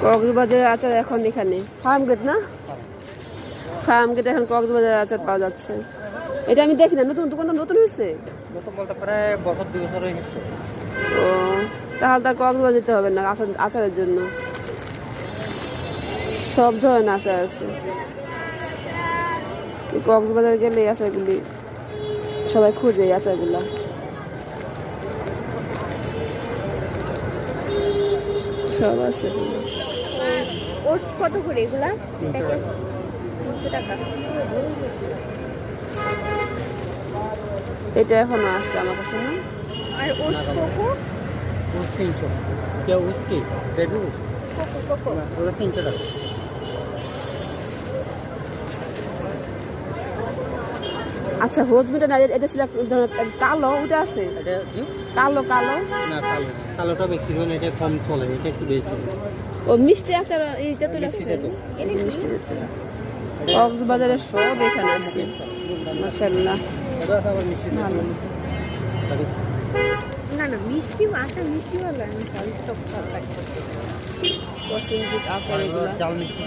কক্সবাজারের আচার এখন এখানে ফার্ম গেট না, ফার্ম গেট এখন কক্সবাজারের আচার পাওয়া যাচ্ছে। এটা আমি দেখি না, নতুন দোকানটা নতুন হয়েছে। নতুন বলতে প্রায় বছর 2 বছর হয়ে গেছে। ও তাহলে তার কক্সবাজার যেতে হবে না আচারের জন্য, সব ধরনের আচার আছে। কক্সবাজার গেলে এই আচারগুলি সবাই খুঁজে, এই আচারগুলা। সব আছে ওটস কত করে এগুলা? 300 টাকা। এটা এখনো আছে আমার কাছে না। আর ওটস কোকো? ওটস 300। এটা ওটস কি? Baby oats? কোকো ওটা 300 টাকা। আচ্ছা হোজমিটা না, এটা ছিল এক ধরনের কালো, ওটা আছে এটা কি? কালো কালো। না কালো না। কালোটা বেশি হয় না, এটা কম চলে, এটা একটু বেশি চলে। ও মিষ্টি আচার এইটা তো আছে, এটা মিষ্টি তেঁতুল। কক্সবাজারের সব এখানে আছে মাশাআল্লাহ। এটা আবার মিষ্টি ভালো। না না মিষ্টি আচার মিষ্টি ভালো, আমি সব লাগে। পছন্দের আচার এগুলা। জাল মিষ্টি।